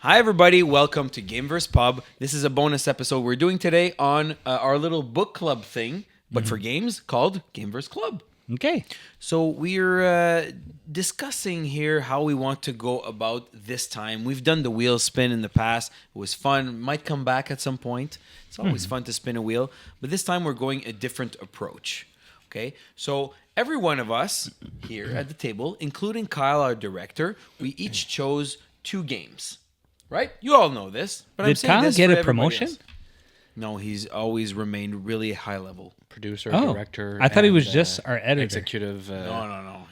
Hi, everybody. Welcome to GameVerse Pub. This is a bonus episode we're doing today on our little book club thing, but for games called GameVerse Club. Okay. So we're discussing here how we want to go about this time. We've done the wheel spin in the past. It was fun. Might come back at some point. It's always fun to spin a wheel. But this time we're going a different approach. Okay? So every one of us here at the table, including Kyle, our director, we each chose 2 games. Right? You all know this. But Did Kyle get a promotion? Else. No, he's always remained really high level. Producer, director. I thought he was just our editor. Executive. No.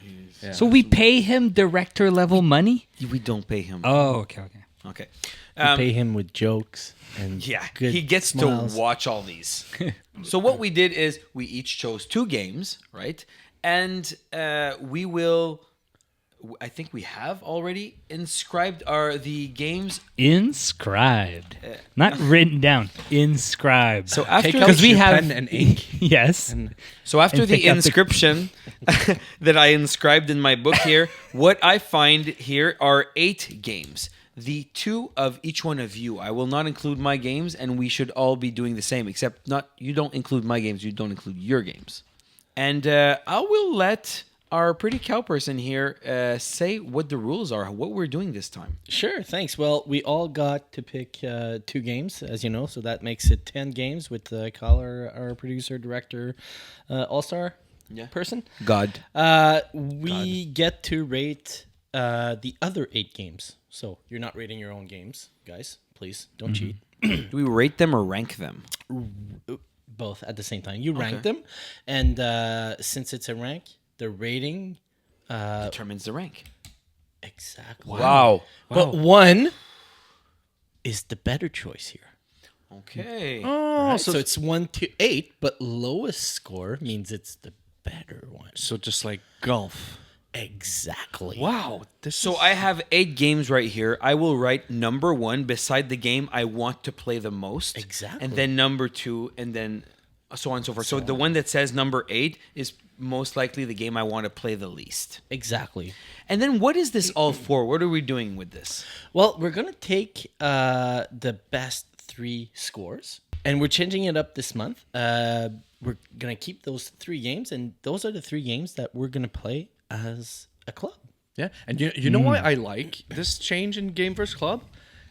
So we pay him director level money? We don't pay him. Oh, okay. Okay. We pay him with jokes and good he gets smiles. to watch all these. So what we did is we each chose 2 games, right? And we will... I think we have already inscribed the games. Inscribed. Not written down. Inscribed. So after because we have pen and ink. Yes. So after And the pick up the- inscription that I inscribed in my book here, what I find here are 8 games. The 2 of each one of you. I will not include my games, and we should all be doing the same, except you don't include my games, you don't include your games. And I will let our pretty cow person here say what the rules are, what we're doing this time. Sure, thanks. Well, we all got to pick 2 games, as you know, so that makes it 10 games with Kyle, our producer, director, all-star person. God. We get to rate the other 8 games. So you're not rating your own games, guys. Please, don't cheat. Do we rate them or rank them? Both at the same time. You rank them, and since it's a rank, the rating Determines the rank. exactly. Wow. But 1 is the better choice here. Okay. Oh, right? So it's 1 to 8, but lowest score means it's the better one. So just like golf. Exactly. Wow. So I have 8 games right here. I will write number 1 beside the game I want to play the most. Exactly. And then number 2, and then so on and so forth. So the one that says number 8 is most likely the game I want to play the least. Exactly. And then what is this all for? What are we doing with this? Well, we're going to take the best 3 scores, and we're changing it up this month. We're going to keep those 3 games, and those are the 3 games that we're going to play as a club. Yeah. And you know why I like this change in GameVerse Club?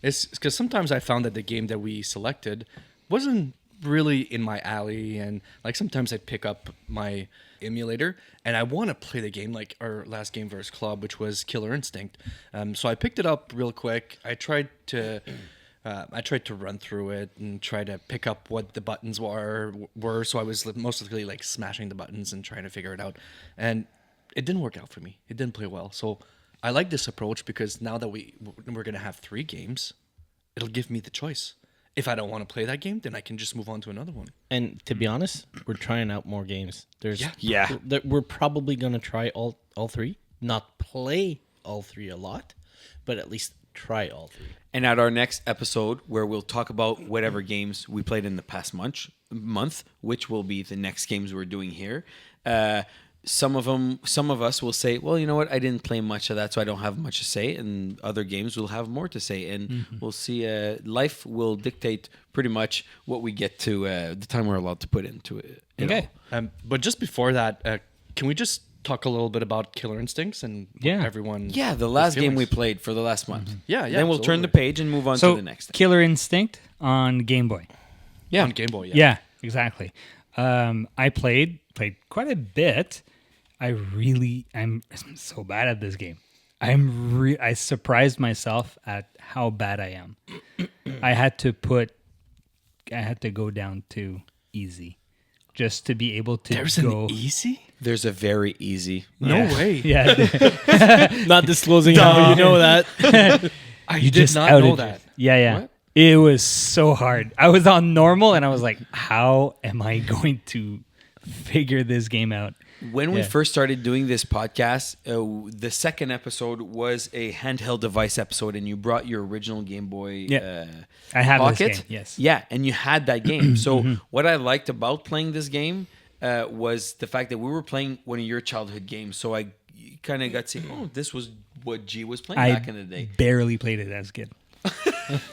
It's because sometimes I found that the game that we selected wasn't really in my alley, and like sometimes I'd pick up my emulator and I want to play the game, like our last GameVerse Club, which was Killer Instinct. So I picked it up real quick. I tried to run through it and try to pick up what the buttons were. So I was mostly like smashing the buttons and trying to figure it out, and it didn't work out for me. It didn't play well. So I like this approach because now that we're gonna have 3 games, it'll give me the choice. If I don't want to play that game, then I can just move on to another one. And to be honest, we're trying out more games. Yeah. We're probably going to try all 3, not play all 3 a lot, but at least try all 3. And at our next episode, where we'll talk about whatever games we played in the past month, which will be the next games we're doing here, some of us will say, well, you know what, I didn't play much of that, so I don't have much to say. And other games will have more to say. And we'll see, life will dictate pretty much what we get to, the time we're allowed to put into it. Okay. But just before that, can we just talk a little bit about Killer Instincts and what everyone... Yeah, the last game we played for the last month. Yeah. Then we'll turn the absolutely. page and move on So to the next thing. Killer Instinct on Game Boy. Yeah, on Game Boy, Yeah, exactly. I played quite a bit. I'm so bad at this game. I surprised myself at how bad I am. I had to go down to easy just to be able to There's go. an easy? There's a very easy. No way. Yeah. Not disclosing how you know that. I You did just not outed know it. that. Yeah. What? It was so hard. I was on normal and I was like, how am I going to figure this game out? When we Yeah. first started doing this podcast, the second episode was a handheld device episode, and you brought your original Game Boy I have Pocket. this game, yes. Yeah, and you had that game. So what I liked about playing this game was the fact that we were playing one of your childhood games. So I kind of got to see, oh, this was what G was playing back in the day. Barely played it as a kid.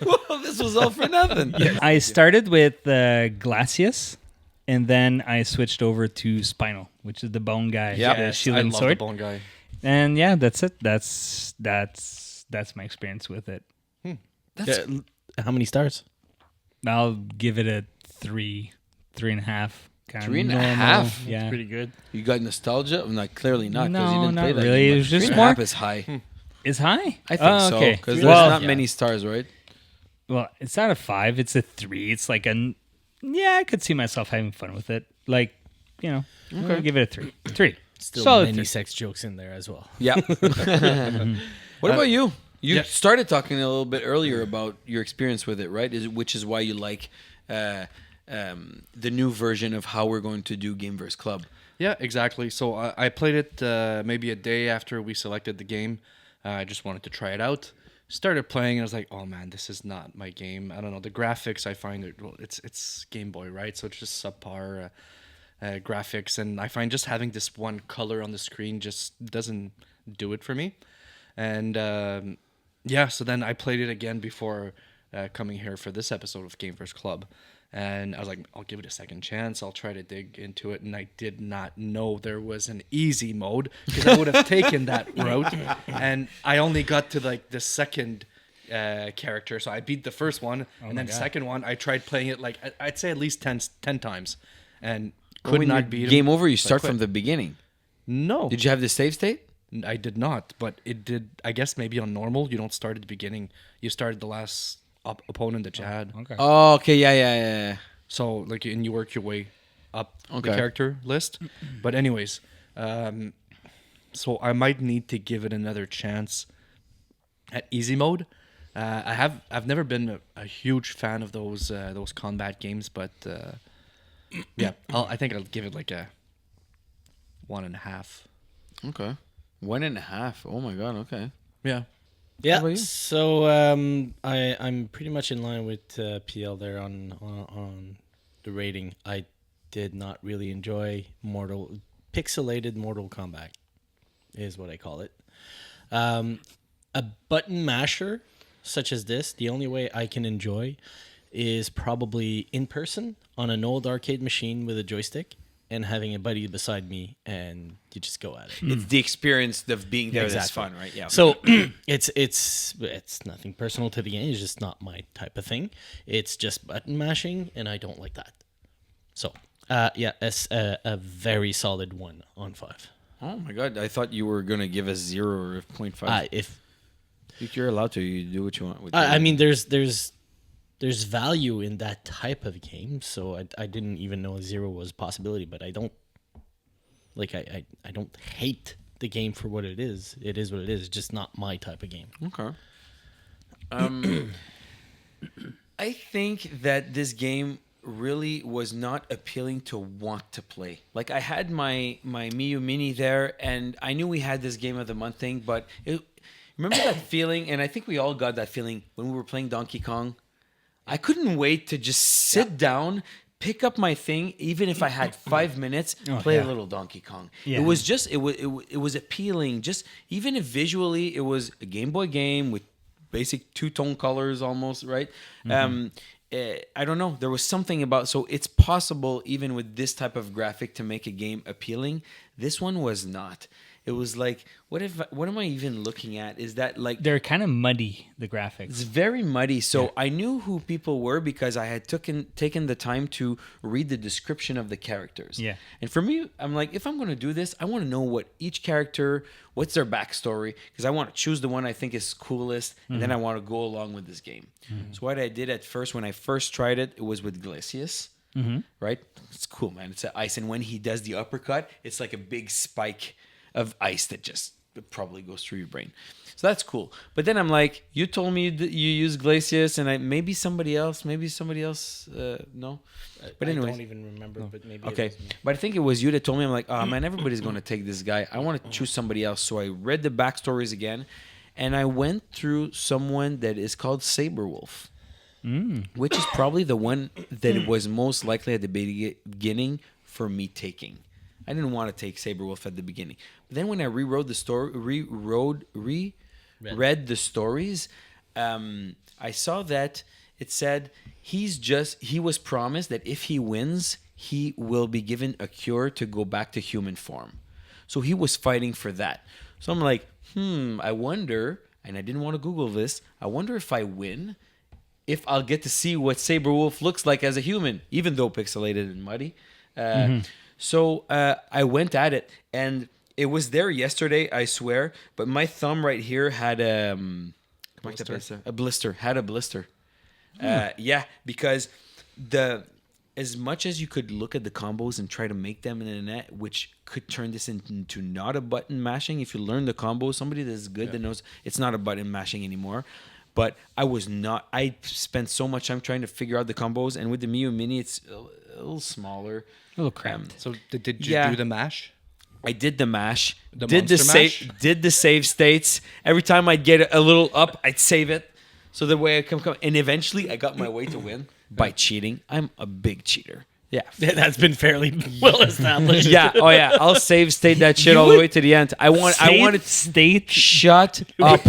Well, this was all for nothing. I started with Glacius, and then I switched over to Spinal, which is the bone guy, Yeah. the Yes, shield I and love sword. the bone guy. And yeah, that's it. That's my experience with it. How many stars? I'll give it a 3.5. Kind 3.5? Yeah. Pretty good. You got nostalgia? I'm like, clearly not, because you No, didn't not play that really. game It much. was just 3.5 more- is high. It's high? I think Oh, so, okay. because there's Well, not many stars, right? Well, it's not a 5. It's a 3. It's like yeah, I could see myself having fun with it. Like, I'm gonna give it a 3. 3. Still Solid many 3. sex jokes in there as well. Yeah. What about you? You yeah. started talking a little bit earlier about your experience with it, right? Which is why you like the new version of how we're going to do GameVerse Club. Yeah, exactly. So I played it maybe a day after we selected the game. I just wanted to try it out. Started playing, and I was like, "Oh man, this is not my game." I don't know. The graphics, I find it's Game Boy, right? So it's just subpar graphics, and I find just having this one color on the screen just doesn't do it for me. And yeah, so then I played it again before coming here for this episode of GameVerse Club. And I was like, I'll give it a second chance. I'll try to dig into it. And I did not know there was an easy mode, because I would have taken that route. And I only got to like the second character. So I beat the first one. And then the second one, I tried playing it like, I'd say at least 10 times. And could When not you beat him. Game over, you So I start quit. from the beginning. No. Did you have the save state? I did not, but it did. I guess maybe on normal, you don't start at the beginning. You started the last opponent that you had. Okay. Oh, okay. Yeah. So like, and you work your way up Okay. the character list. But anyways, so I might need to give it another chance at easy mode. I've never been a huge fan of those combat games, but yeah, I think I'll give it like a 1.5. Okay. 1.5. Oh my god. Okay. Yeah. Yeah. about you? So I'm pretty much in line with PL there on the rating. I did not really enjoy pixelated Mortal Kombat, is what I call it. A button masher such as this, the only way I can enjoy is probably in person on an old arcade machine with a joystick and having a buddy beside me, and you just go at it. It's the experience of being there that's Exactly. fun, right? Yeah. So it's nothing personal to the game. It's just not my type of thing. It's just button mashing, and I don't like that. So yeah, it's a very solid 1 on 5. Oh my god. I thought you were gonna give us 0 or 0.5. If You're allowed to. You do what you want. With I your- mean, there's value in that type of game. So I didn't even know 0 was a possibility. But I don't like I don't hate the game for what it is. It is what it is. It's just not my type of game. Okay. I think that this game really was not appealing to want to play. Like I had my Miyu Mini there, and I knew we had this game of the month thing, but remember that feeling? And I think we all got that feeling when we were playing Donkey Kong. I couldn't wait to just sit down, pick up my thing, even if I had 5 minutes, play a little Donkey Kong. Yeah. It was just it was appealing. Just even if visually it was a Game Boy game with basic two-tone colors almost, right? I don't know. There was something about, so it's possible even with this type of graphic to make a game appealing. This one was not. It was like, what am I even looking at? Is that like They're kind of muddy, the it's graphics. very muddy. So I knew who people were because I had taken the time to read the description of the characters. Yeah. And for me, I'm like, if I'm going to do this, I want to know what each character, what's their backstory, because I want to choose the one I think is coolest, and then I want to go along with this game. So what I did at first, when I first tried it, it was with Glacius. Right? It's cool, man. It's ice. And when he does the uppercut, it's like a big spike of ice that just probably goes through your brain. So that's cool. But then I'm like, you told me that you use Glacius, and maybe somebody else, no. But I anyway, don't even remember, but maybe okay. It was me. But I think it was you that told me. I'm like, oh man, everybody's going to take this guy. I want to choose somebody else. So I read the backstories again, and I went through someone that is called Saberwolf. Which is probably the one that was most likely at the beginning for me taking. I didn't want to take Saberwolf at the beginning. But then when I reread the stories, I saw that it said he was promised that if he wins, he will be given a cure to go back to human form. So he was fighting for that. So I'm like, I wonder, and I didn't want to Google this, I wonder if I win, if I'll get to see what Saberwolf looks like as a human, even though pixelated and muddy. So I went at it, and it was there yesterday, I swear, but my thumb right here had a blister. Had a blister. Yeah, because as much as you could look at the combos and try to make them in a net, which could turn this into not a button mashing. If you learn the combo, somebody that's good that knows it's not a button mashing anymore. But I spent so much time trying to figure out the combos, and with the Miu Mini, it's a little smaller. A little cramped. So did you do the mash? I did the mash. The did the monster save. mash? Did the save states. Every time I'd get a little up, I'd save it. So the way I come, and eventually I got my way to win by cheating. I'm a big cheater. Yeah. That's been fairly well established. Yeah. Oh yeah. I'll save state that shit all the way to the end. I wanted state shut up.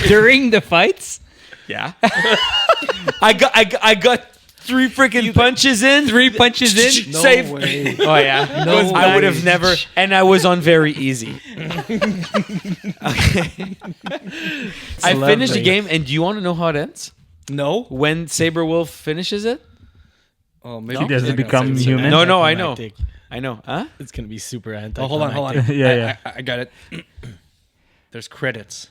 during the fights. Yeah. I got 3 freaking punches in. 3 punches in. No Save. way. Oh yeah. No I would way. have never, and I was on very easy. Okay. I finished the lovely. game, and do you want to know how it ends? No. When Saberwolf finishes it? Oh, maybe He doesn't become human. No, I know. Anticlimactic. I know. Huh? It's gonna be super anti. Oh, hold on. Yeah. I got it. There's credits.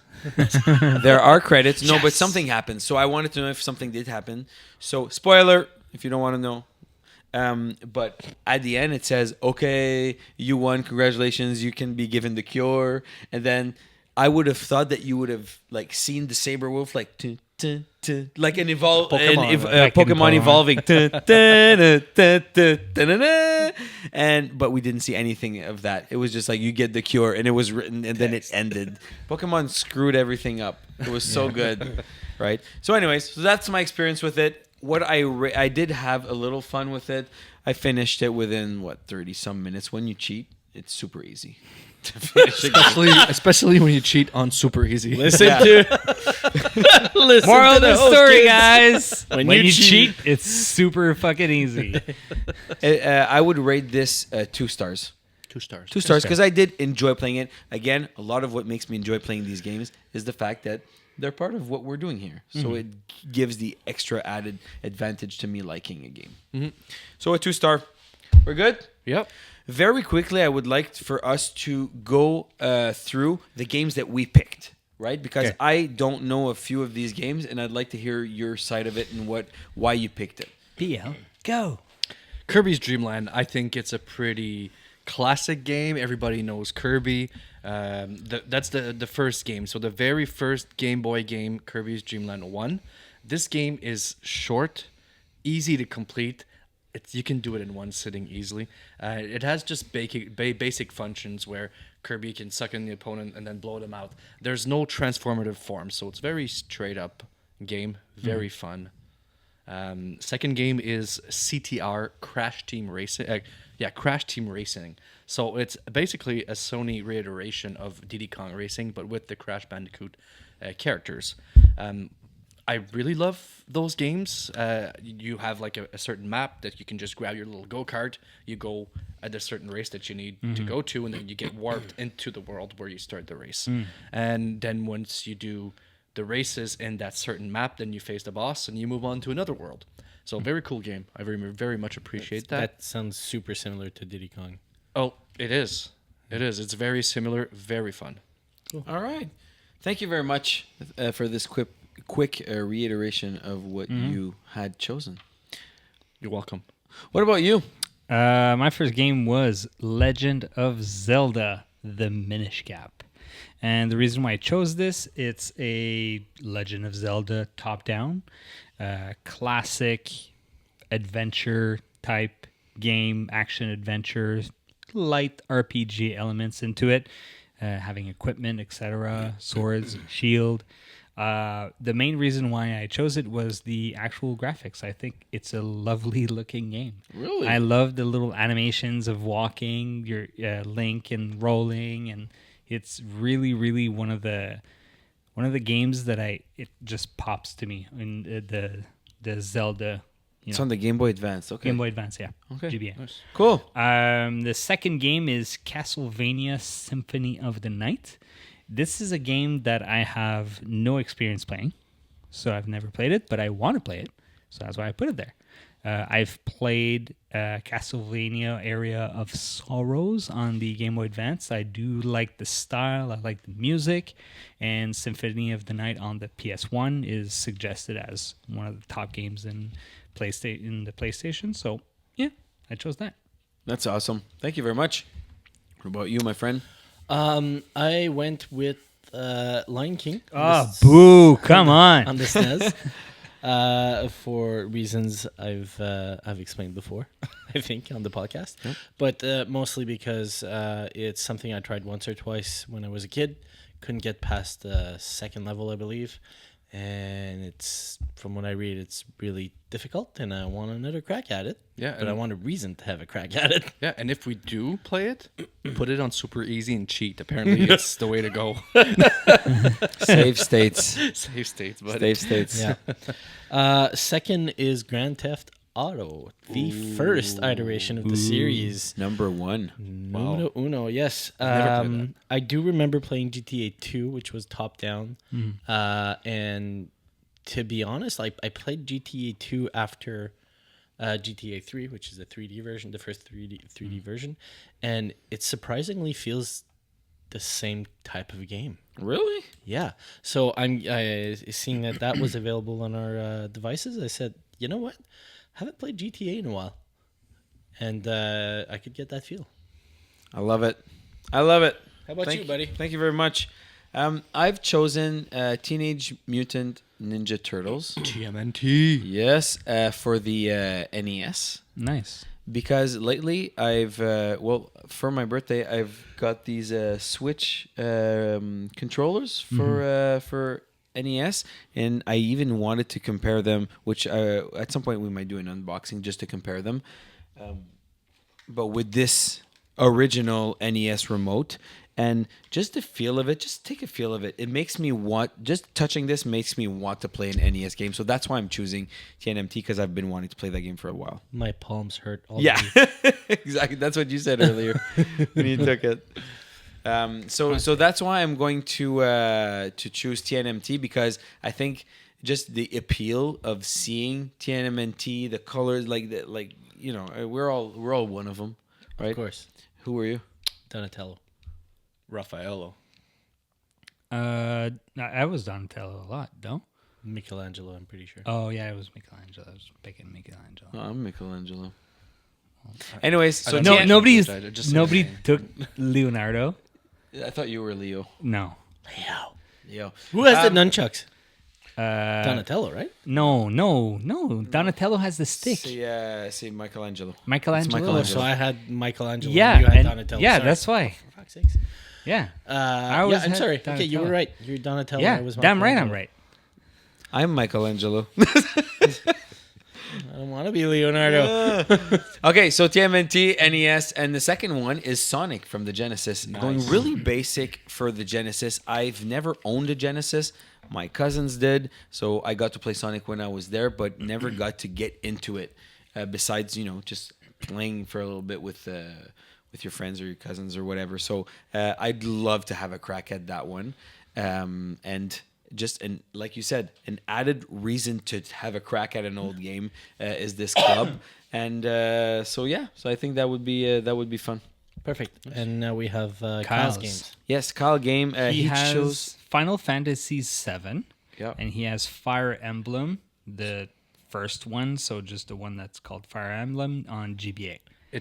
There are credits. No, but Yes. something happens. So I wanted to know if something did happen. So spoiler, if you don't want to know. But at the end it says, "Okay, you won. Congratulations. You can be given the cure." And then I would have thought that you would have like seen the Saberwolf like like an Pokemon, Pokemon in evolving. But we didn't see anything of that. It was just like you get the cure, and it was written, and then it ended. Pokemon screwed everything up. It was so good, right? So, anyways, so that's my experience with it. What I did have a little fun with it. I finished it within 30 some minutes. When you cheat, it's super easy to finish a game. Especially when you cheat on super easy. Listen to. Listen Moral to of the host, story, kids. guys. When When you you cheat- cheat, it's super fucking easy. I would rate this 2 stars. 2 stars. 2 stars because I did enjoy playing it. Again, a lot of what makes me enjoy playing these games is the fact that they're part of what we're doing here. So it gives the extra added advantage to me liking a game. So a 2 star. We're good? Yep. Very quickly, I would like for us to go through the games that we picked, right? Because Okay. I don't know a few of these games, and I'd like to hear your side of it and why you picked it. BL, go. Kirby's Dream Land, I think it's a pretty classic game. Everybody knows Kirby. That's the first game. So the very first Game Boy game, Kirby's Dream Land 1. This game is short, easy to complete. You can do it in one sitting easily. It has just basic functions where Kirby can suck in the opponent and then blow them out. There's no transformative form, so it's very straight up game. Very fun. Second game is CTR Crash Team Racing. Crash Team Racing. So it's basically a Sony reiteration of Diddy Kong Racing, but with the Crash Bandicoot characters. I really love those games. You have like a certain map that you can just grab your little go-kart. You go at a certain race that you need to go to, and then you get warped into the world where you start the race. And then once you do the races in that certain map, then you face the boss and you move on to another world. So very cool game. I very much appreciate that. That sounds super similar to Diddy Kong. Oh, it is. It is. It's very similar. Very fun. All right. Thank you very much for this quick reiteration of what you had chosen. You're welcome. What about you? My first game was Legend of Zelda: The Minish Cap. And the reason why I chose this, it's a Legend of Zelda top-down, classic adventure type game, action adventure, light RPG elements into it, having equipment, etc., swords, shield. The main reason why I chose it was the actual graphics. I think it's a lovely looking game. Really? I love the little animations of walking, your Link and rolling, and it's really, really one of the one of the games that it just pops to me in the Zelda. It's on the Game Boy Advance. Okay. Game Boy Advance, yeah. Okay. GBA. Nice. Cool. The second game is Castlevania Symphony of the Night. This is a game that I have no experience playing, so I've never played it, but I want to play it, so that's why I put it there. I've played Castlevania Area of Sorrows on the Game Boy Advance. I do like the style, I like the music, and Symphony of the Night on the PS1 is suggested as one of the top games in the PlayStation. So, yeah, I chose that. That's awesome. Thank you very much. What about you, my friend? I went with Lion King. Oh, boo! Come on. On the SNES. For reasons I've explained before, I think, on the podcast. Yep. But mostly because it's something I tried once or twice when I was a kid. Couldn't get past the second level, I believe. And it's, from what I read, it's really difficult, and I want another crack at it. Yeah, But and- I want a reason to have a crack at it. Yeah, and if we do play it, put it on super easy and cheat. Apparently, it's the way to go. Save states. Save states, but Save states. Yeah. Second is Grand Theft Auto, the first iteration of the series. Number one. Numero uno, yes. Never played that. I do remember playing GTA 2, which was top down. And to be honest, I played GTA 2 after GTA 3, which is the 3D version, the first 3D version. And it surprisingly feels the same type of game. Really? Yeah. So I'm seeing that was available on our devices. I said, you know what? Haven't played GTA in a while. And I could get that feel. I love it. I love it. How about you, buddy? Thank you very much. I've chosen Teenage Mutant Ninja Turtles. TMNT. Yes, for the NES. Nice. Because lately I've for my birthday I've got these Switch controllers for NES, and I even wanted to compare them, which at some point we might do an unboxing just to compare them. But with this original NES remote and just the feel of it, just take a feel of it. It makes me want, just touching this makes me want to play an NES game. So that's why I'm choosing TNMT, because I've been wanting to play that game for a while. My palms hurt already. Yeah, exactly. That's what you said earlier when you took it. So that's why I'm going to choose TNMT, because I think just the appeal of seeing TNMT, the colors, like we're all one of them, right? Of course. Who were you? Donatello. Raffaello. I was Donatello a lot, no? Michelangelo, I'm pretty sure. Oh yeah, it was Michelangelo. I was picking Michelangelo. Oh, I'm Michelangelo. Anyways, so No, TN nobody Just took Leonardo. I thought you were Leo. No, Leo. Who has the nunchucks? uh, Donatello, right? no. Donatello has the stick. Say Michelangelo. Michelangelo. Oh, so I had Michelangelo. Yeah, and you had and- Donatello. yeah, Sorry. that's why. For fuck's sakes. Yeah, Yeah, I'm had sorry. Okay, you were Donatello. right. You're Donatello. Yeah, I was damn right, I'm Michelangelo. right. I'm Michelangelo. I don't want to be Leonardo. Okay, so TMNT, NES, and the second one is Sonic from the Genesis. Going really basic for the Genesis. I've never owned a Genesis. My cousins did, so I got to play Sonic when I was there, but never got to get into it. Besides, just playing for a little bit with your friends or your cousins or whatever. So I'd love to have a crack at that one, and just like you said, an added reason to have a crack at an old game is this club, and so I think that would be fun. Perfect. And now we have Kyle's Kyle's. games. Yes, Kyle game. He has chose. Final Fantasy VII, Yeah. and he has Fire Emblem, the first one, so just the one that's called Fire Emblem on GBA.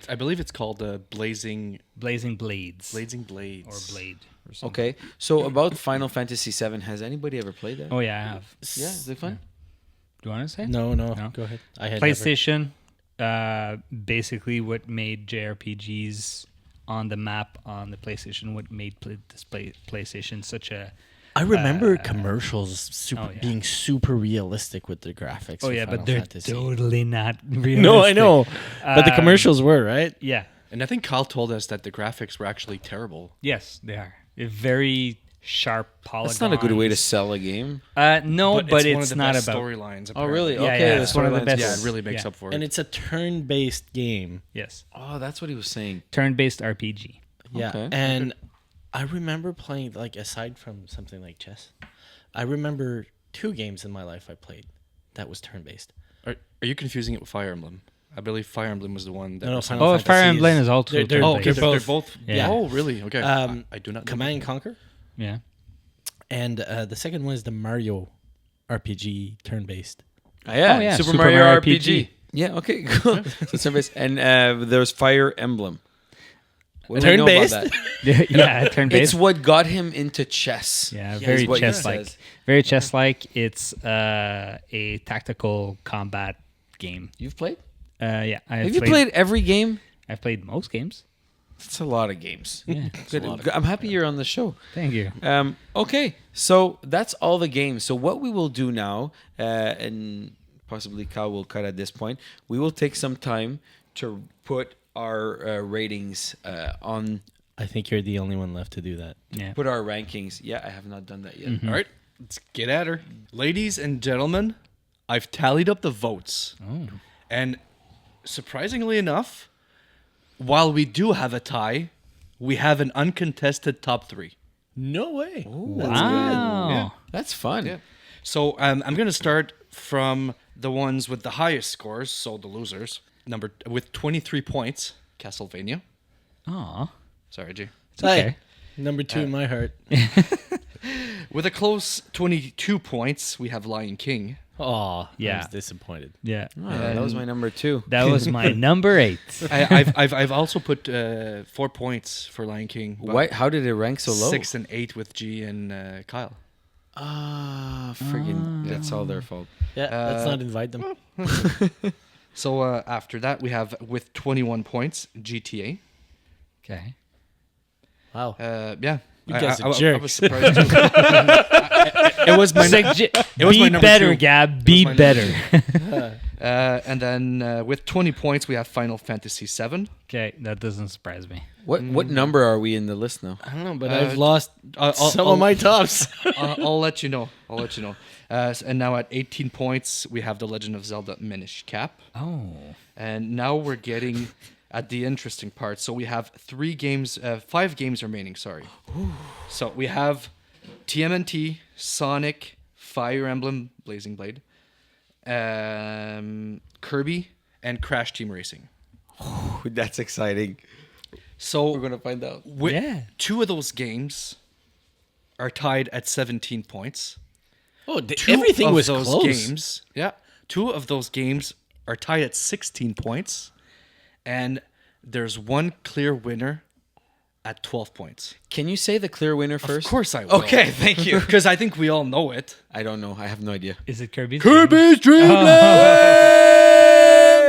I believe it's called Blazing Blazing Blades. Blades. Or Blade or something. Okay, so about Final Fantasy VII, has anybody ever played that? Oh, yeah, I have. Yeah, is it fun? Do you want to say? No. No. Go ahead. I had PlayStation, basically what made JRPGs on the map on the PlayStation, what made PlayStation such a... I remember commercials oh, yeah. being super realistic with the graphics. Oh, for yeah, Final but they're Fantasy. totally not realistic. No, I know. But the Um, commercials were, right? Yeah. And I think Kyle told us that the graphics were actually terrible. Yes, they are. They're very sharp polygons. That's not a good way to sell a game. No, but one of it's the not best about. storylines. Oh, really? Yeah, Okay, yeah, the it's one of the storylines- best. Yeah, it really makes Yeah. up for it. And it's a turn-based game. Yes, Oh, that's what he was saying. turn-based RPG. Yeah, Okay. and I remember playing, like, aside from something like chess, I remember 2 games in my life I played that was turn-based. Are you confusing it with Fire Emblem? I believe Fire Emblem was the one that. No, no, was- Final Oh, Fantasy Fire Emblem is also they're- they're- Oh, turn-based. they're they're both- both. Yeah. Oh, really? Okay. I do not. know. Command and Conquer, Yeah. and the second one is the Mario RPG turn-based. Yeah, Oh, yeah, Super, Super Mario, Mario RPG. RPG. Yeah, okay, cool. So service, and there's Fire Emblem. What do we know about Turn-based? that? Yeah, It's turn-based. what got him into chess. Yeah, is very what he chess-like. says. Very chess-like. It's a tactical combat game. You've played? Yeah, Have you played every game? I've played most games. That's a lot of games. Yeah, Good. I'm happy you're on the show. thank you. Okay, so that's all the games. So what we will do now, and possibly Kyle will cut at this point, we will take some time to put our ratings on, I think you're the only one left to do that. Yeah. put our rankings. Yeah, I have not done that yet. All right, let's get at her. Ladies and gentlemen, I've tallied up the votes. Oh. And surprisingly enough, while we do have a tie, we have an uncontested top 3. No way. Wow. Yeah. That's fun. Yeah. So I'm going to start from the ones with the highest scores, so the losers. With 23 points, Castlevania. Aw. Sorry, G. It's okay. Number 2 in my heart. With a close 22 points, we have Lion King. Oh, Yeah. I was disappointed. Yeah. Oh, that was my number 2. That was my number 8. I've also put 4 points for Lion King. but Why? How did it rank so low? 6 and 8 with G and Kyle. Ah, friggin', that's all their fault. Yeah, let's not invite them. So after that, we have with 21 points GTA. Okay. Wow. Yeah. You guys are I jerks. was surprised too. It was my It was be my number better, 2. Gab. Be my number better. And then with 20 points, we have Final Fantasy 7. Okay, that doesn't surprise me. What number are we in the list now? I don't know, but Uh, I've lost some of my tops. I'll let you know. And now at 18 points, we have The Legend of Zelda Minish Cap. Oh. And now we're getting at the interesting part. So we have 5 games remaining. Sorry. So we have TMNT, Sonic, Fire Emblem, Blazing Blade, Kirby, and Crash Team Racing. That's exciting. So We're gonna find out. Yeah. 2 of those games are tied at 17 points. Oh, Two everything of was those close. games. Yeah, 2 of those games are tied at 16 points, and there's one clear winner at 12 points. Can you say the clear winner first? Of course I will. Okay, thank you. Because I think we all know it. I don't know. I have no idea. Is it Kirby's? Dream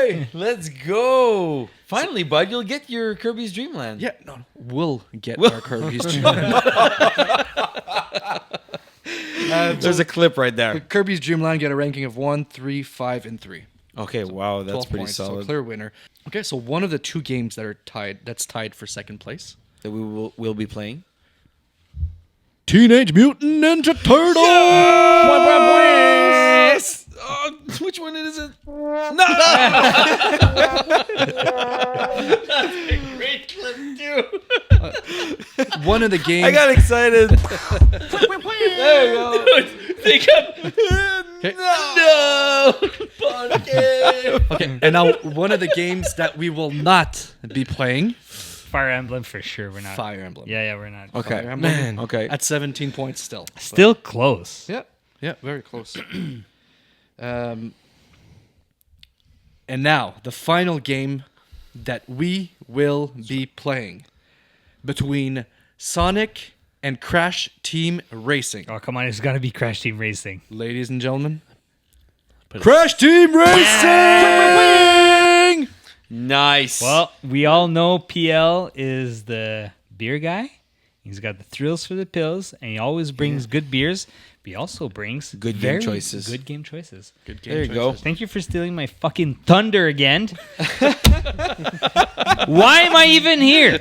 Hey, let's go! Finally, bud, you'll get your Kirby's Dream Land. Yeah, no, we'll get our Kirby's Dream Land. There's a clip right there. Kirby's Dream Land get a ranking of 1, 3, 5, and 3. Okay, wow, that's 12 pretty points, so solid. clear winner. Okay, so one of the 2 games that's tied for second place. That we'll be playing. Teenage Mutant Ninja Turtles. Yes! Which one is it? No! Great clip too. One of the games. I got excited. There you go. Okay. No. Okay, and now one of the games that we will not be playing, Fire Emblem for sure. We're not. Fire Emblem. Yeah, we're not. Okay. Fire Emblem. Man. Okay. At 17 points still. Still close. Yeah, very close. And now the final game that we will be playing between Sonic and Crash Team Racing. Oh, come on. It's got to be Crash Team Racing. Ladies and gentlemen, Crash Team Racing! Nice. Well, we all know PL is the beer guy. He's got the thrills for the pills, and he always brings good beers. But he also brings Good game very choices. Good game choices. Good game There you go. Thank you for stealing my fucking thunder again. Why am I even here?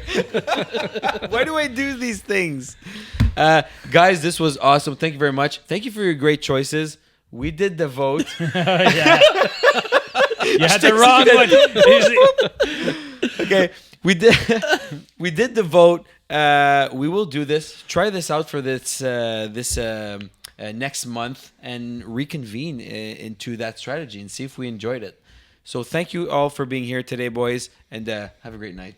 Why do I do these things? Guys, this was awesome. Thank you very much. Thank you for your great choices. We did the vote. Yeah. You had the wrong one. Okay, we did we did the vote. We will do this. Try this out for this next month and reconvene into that strategy and see if we enjoyed it. So thank you all for being here today, boys, and have a great night.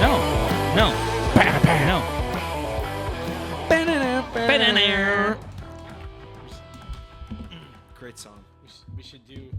No. No. Great song. We should do